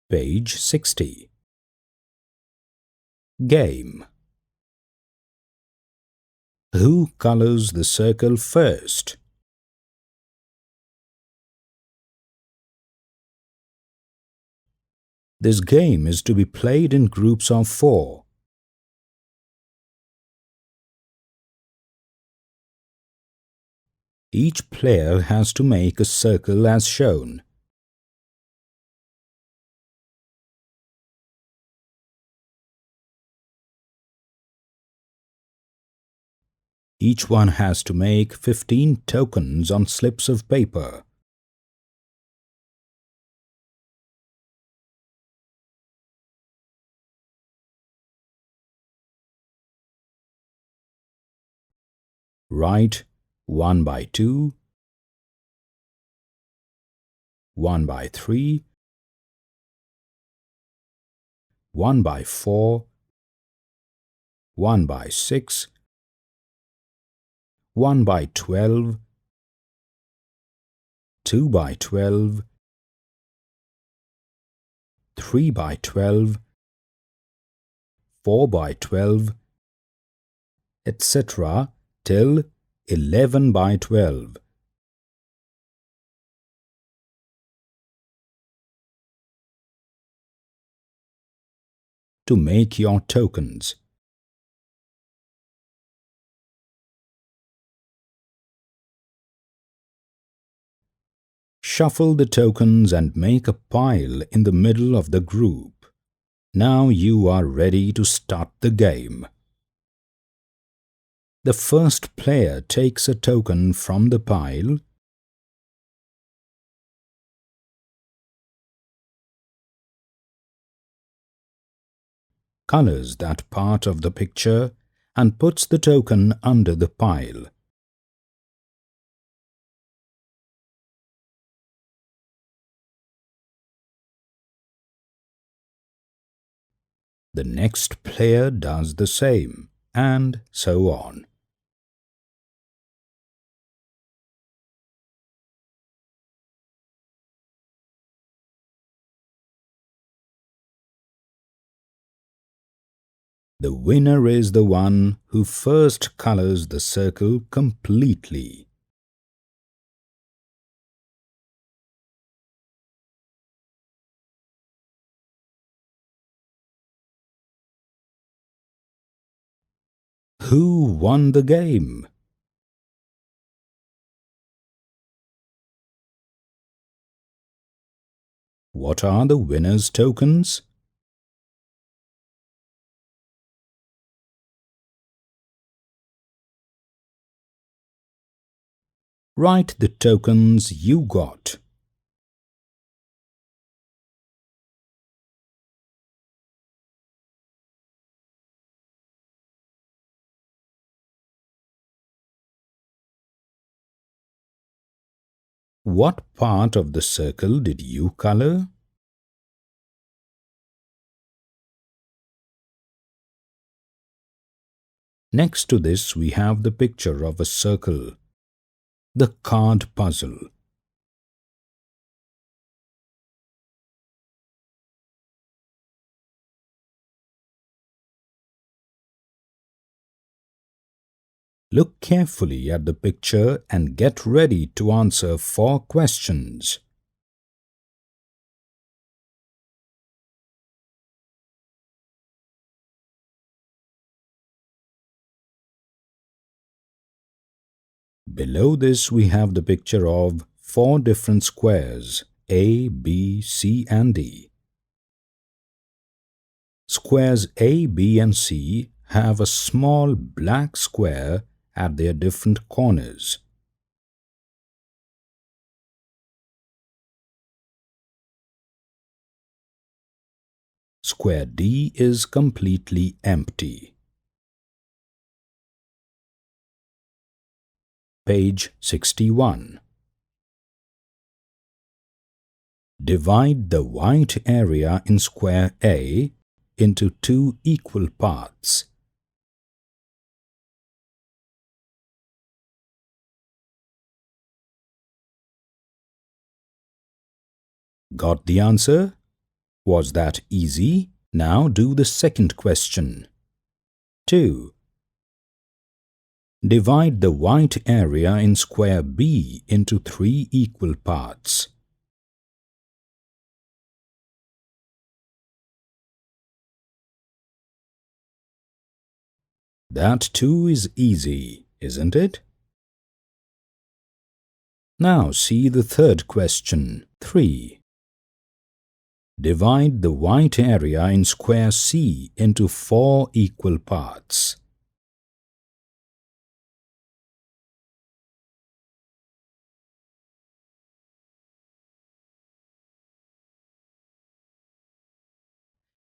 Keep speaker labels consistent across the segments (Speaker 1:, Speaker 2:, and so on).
Speaker 1: Page 60. Game. Who colors the circle first? This game is to be played in groups of 4. Each player has to make a circle as shown. Each one has to make 15 tokens on slips of paper. Write 1 by 2, 1 by 3, 1 by 4, 1 by 6, 1 by 12, 2 by 12, 3 by 12, 4 by 12, etc. till 11 by 12. To make your tokens. Shuffle the tokens and make a pile in the middle of the group. Now you are ready to start the game. The first player takes a token from the pile, colors that part of the picture, and puts the token under the pile. The next player does the same, and so on. The winner is the one who first colors the circle completely. Who won the game? What are the winner's tokens? Write the tokens you got. What part of the circle did you color? Next to this we have the picture of a circle, the card puzzle. Look carefully at the picture and get ready to answer 4 questions. Below this we have the picture of 4 different squares, A, B, C and D. Squares A, B and C have a small black square at their different corners. Square D is completely empty. Page 61. Divide the white area in square A into 2 equal parts. Got the answer? Was that easy? Now do the second question. 2. Divide the white area in square B into 3 equal parts. That too is easy, isn't it? Now see the third question. 3. Divide the white area in square C into 4 equal parts.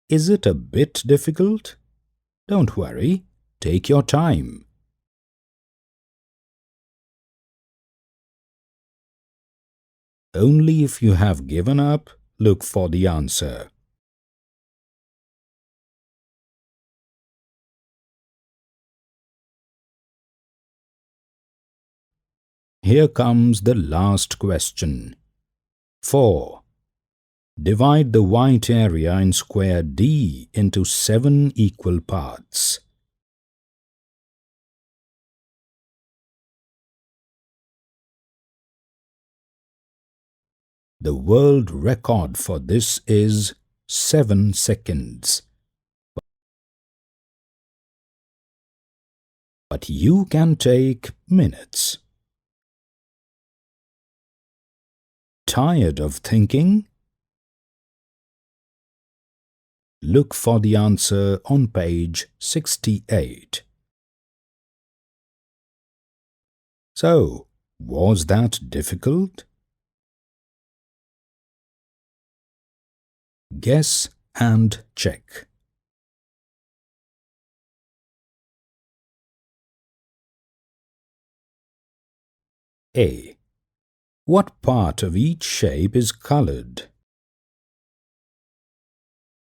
Speaker 1: Is it a bit difficult? Don't worry, take your time. Only if you have given up, look for the answer. Here comes the last question. 4. Divide the white area in square D into 7 equal parts. The world record for this is 7 seconds. But you can take minutes. Tired of thinking? Look for the answer on page 68. So, was that difficult? Guess and check. A. What part of each shape is colored?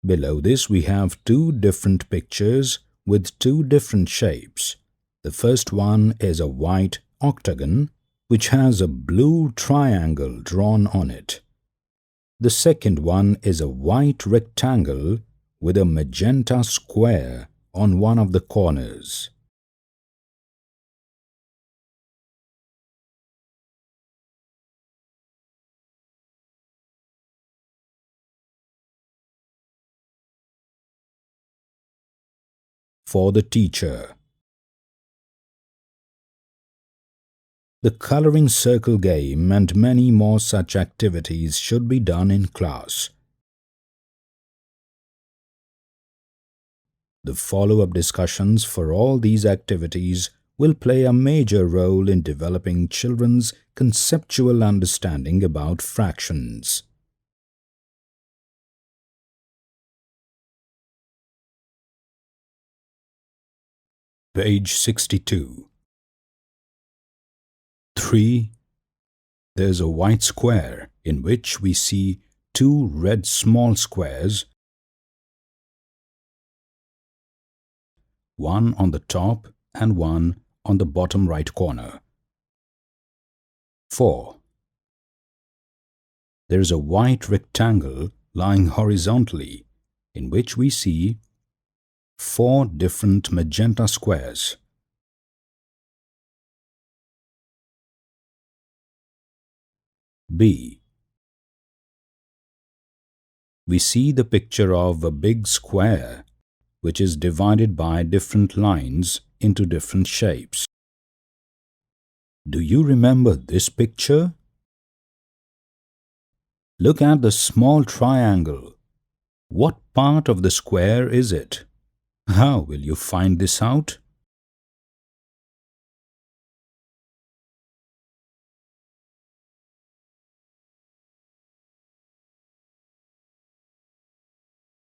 Speaker 1: Below this we have 2 different pictures with 2 different shapes. The first one is a white octagon which has a blue triangle drawn on it. The second one is a white rectangle with a magenta square on one of the corners. For the teacher. The coloring circle game and many more such activities should be done in class. The follow-up discussions for all these activities will play a major role in developing children's conceptual understanding about fractions. Page 62. 3. There's a white square in which we see 2 red small squares, one on the top and one on the bottom right corner. 4. There is a white rectangle lying horizontally in which we see 4 different magenta squares. B. We see the picture of a big square which is divided by different lines into different shapes. Do you remember this picture? Look at the small triangle. What part of the square is it? How will you find this out?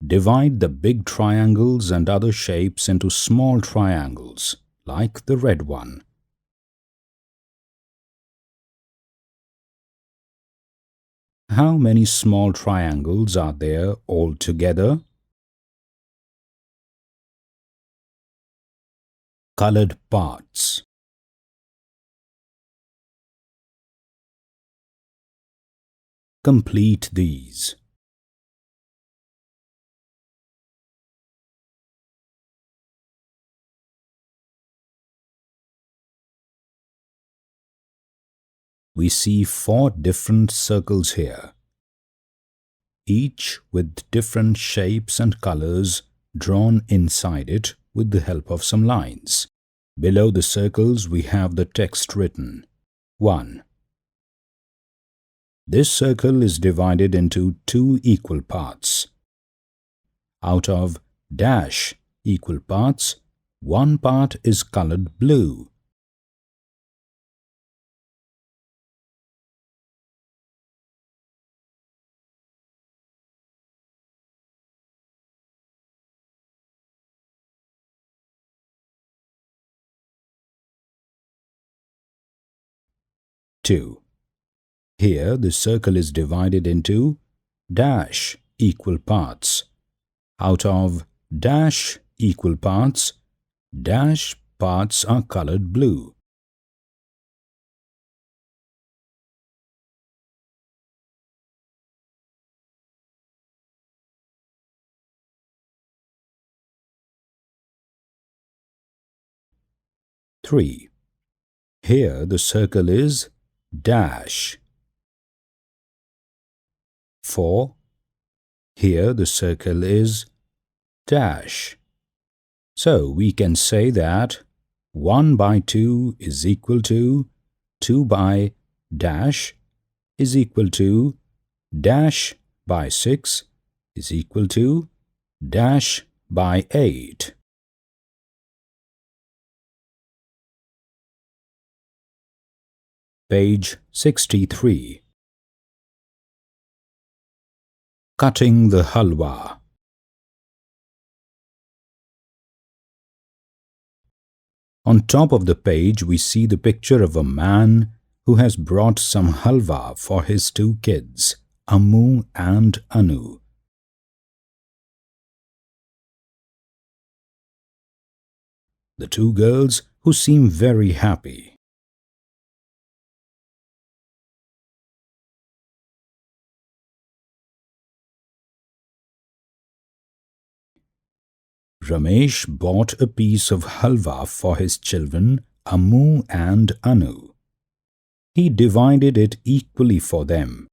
Speaker 1: Divide the big triangles and other shapes into small triangles, like the red one. How many small triangles are there altogether? Colored parts. Complete these. we see 4 different circles here, each with different shapes and colors drawn inside it with the help of some lines. Below the circles we have the text written. 1. This circle is divided into 2 equal parts. Out of dash equal parts, 1 part is colored blue. Two. Here the circle is divided into dash equal parts. Out of dash equal parts, dash parts are colored blue. Three. Here the circle is dash. 4. Here the circle is dash. So we can say that 1 by 2 is equal to 2 by dash is equal to dash by 6 is equal to dash by 8. Page 63. Cutting the halwa. On top of the page we see the picture of a man who has brought some halwa for his 2 kids, Ammu and Anu. The 2 girls who seem very happy. Ramesh bought a piece of halwa for his children, Ammu and Anu. He divided it equally for them.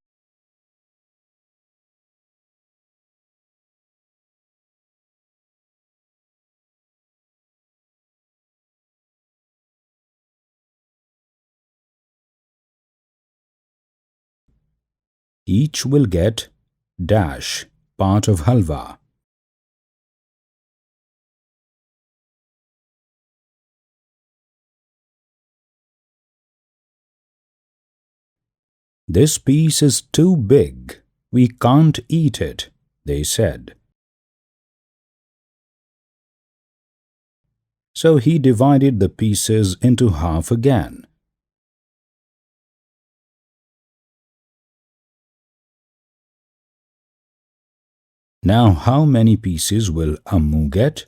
Speaker 1: Each will get dash part of halwa. This piece is too big. We can't eat it, they said. So he divided the pieces into half again. Now how many pieces will Ammu get?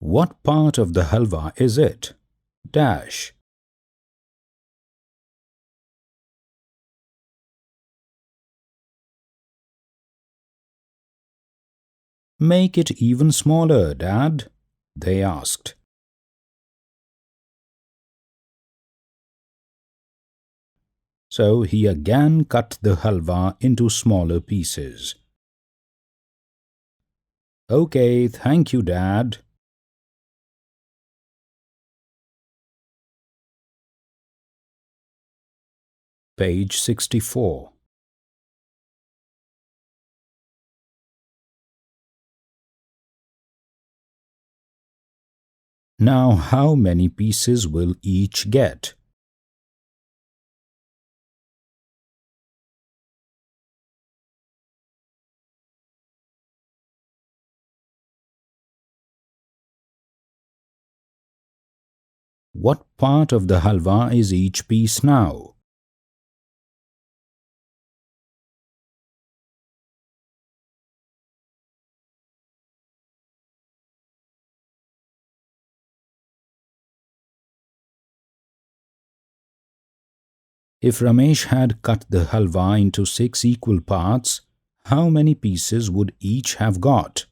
Speaker 1: What part of the halwa is it? Dash. Make it even smaller, Dad, they asked. So he again cut the halwa into smaller pieces. Okay, thank you, Dad. Page 64. Now how many pieces will each get? What part of the halwa is each piece now? If Ramesh had cut the halwa into 6 equal parts, how many pieces would each have got?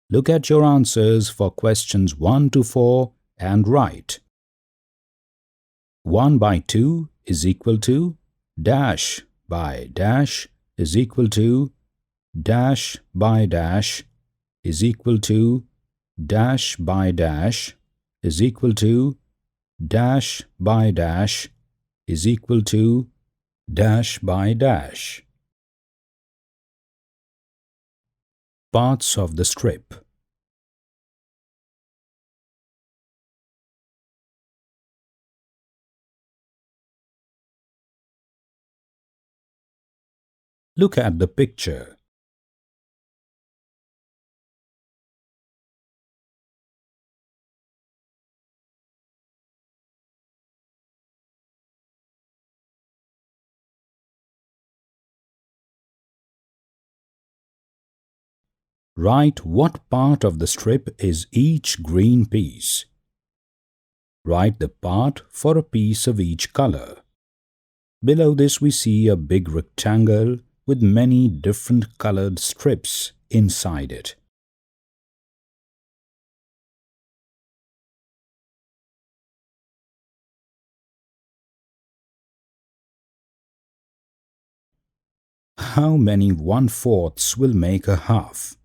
Speaker 1: Look at your answers for questions 1 to 4 and write. 1 by 2 is equal to dash by dash is equal to dash by dash is equal to dash by dash is equal to dash by dash is equal to dash by dash. Parts of the strip. Look at the picture. Write what part of the strip is each green piece. Write the part for a piece of each color. Below this we see a big rectangle with many different colored strips inside it. How many 1/4 will make a half?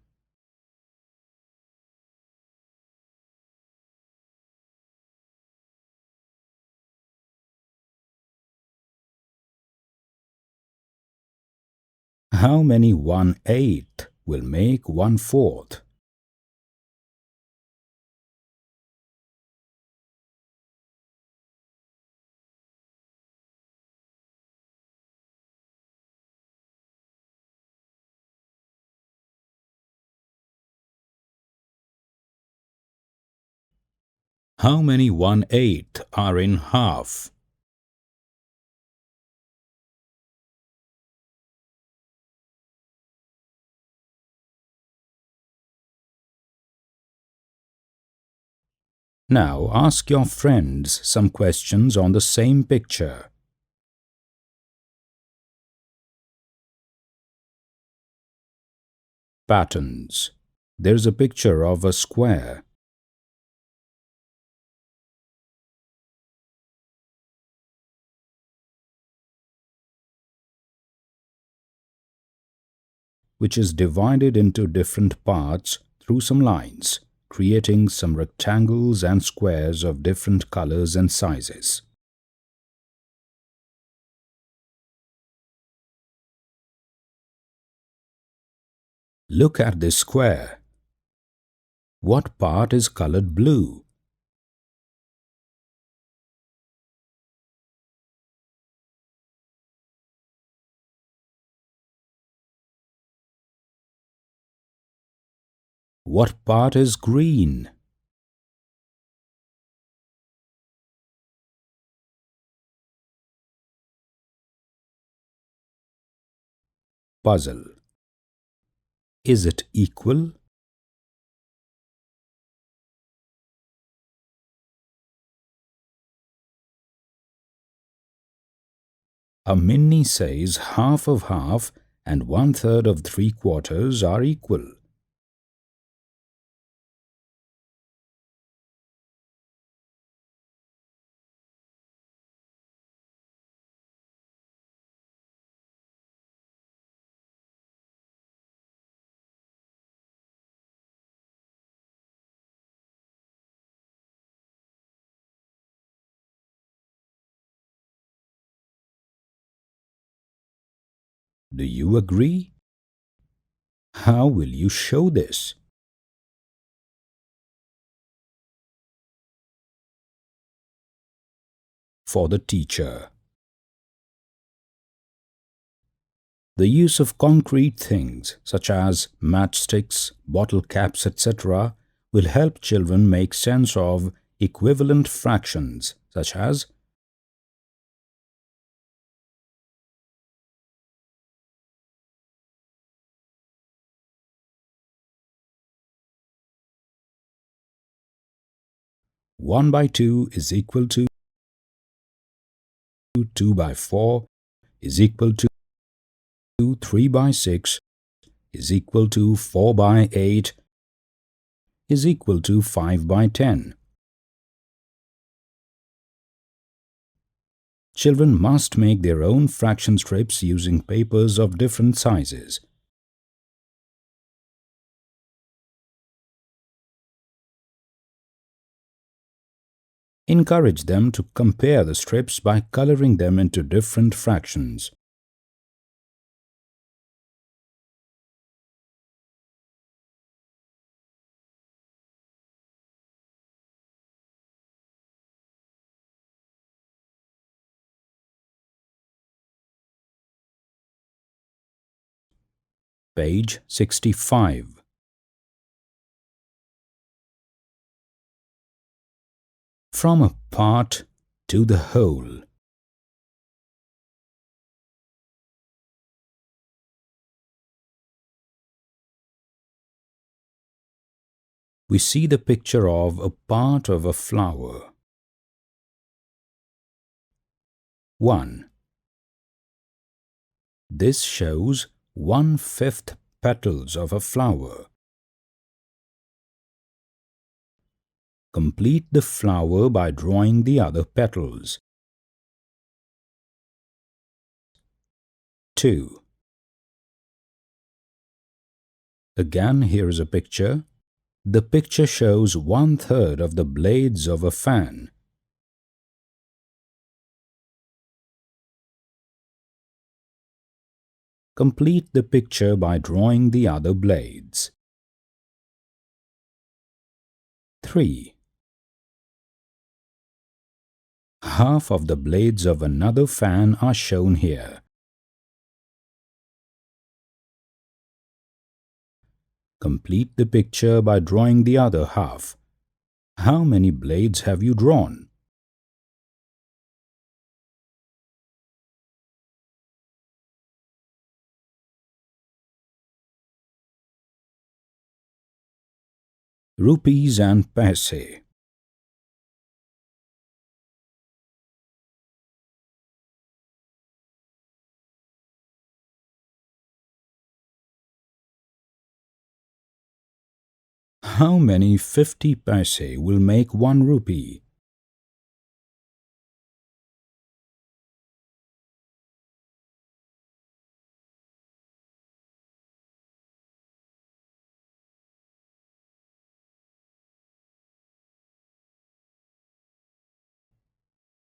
Speaker 1: How many 1/8 will make 1/4? How many 1/8 are in half? Now ask your friends some questions on the same picture. Patterns. There's a picture of a square. Which is divided into different parts through some lines, creating some rectangles and squares of different colors and sizes. Look at this square. What part is colored blue? What part is green? Puzzle. Is it equal? A Minnie says half of half and 1/3 of 3/4 are equal. Do you agree? How will you show this? for the teacher. The use of concrete things such as matchsticks, bottle caps, etc. will help children make sense of equivalent fractions such as 1 by 2 is equal to 2 by 4 is equal to 3 by 6 is equal to 4 by 8 is equal to 5 by 10. Children must make their own fraction strips using papers of different sizes. Encourage them to compare the strips by coloring them into different fractions. Page 65. From a part to the whole. We see the picture of a part of a flower. 1. This shows 1/5 petals of a flower. Complete the flower by drawing the other petals. 2. Again, here is a picture. The picture shows 1/3 of the blades of a fan. Complete the picture by drawing the other blades. 3. Half of the blades of another fan are shown here. Complete the picture by drawing the other half. How many blades have you drawn? Rupees and paise. How many 50 paise will make 1 rupee?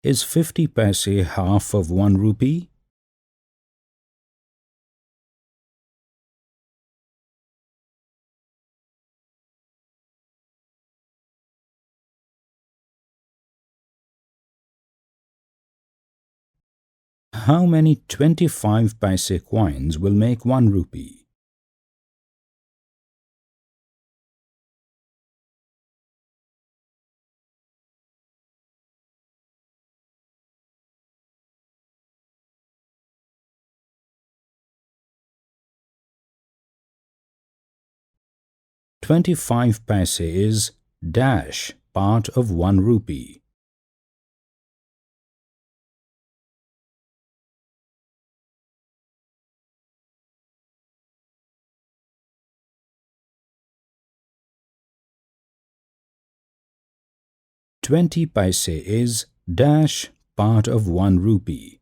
Speaker 1: Is 50 paise half of 1 rupee? How many 25 paise coins will make 1 rupee? Twenty-five paise is dash part of 1 rupee. Twenty paise is dash part of 1 rupee.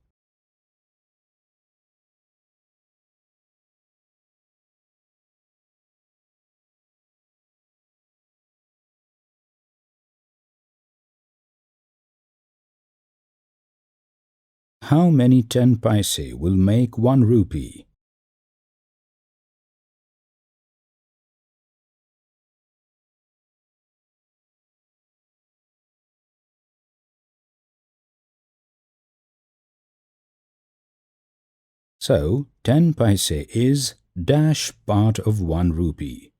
Speaker 1: How many 10 paise will make 1 rupee? So 10 paise is dash part of 1 rupee.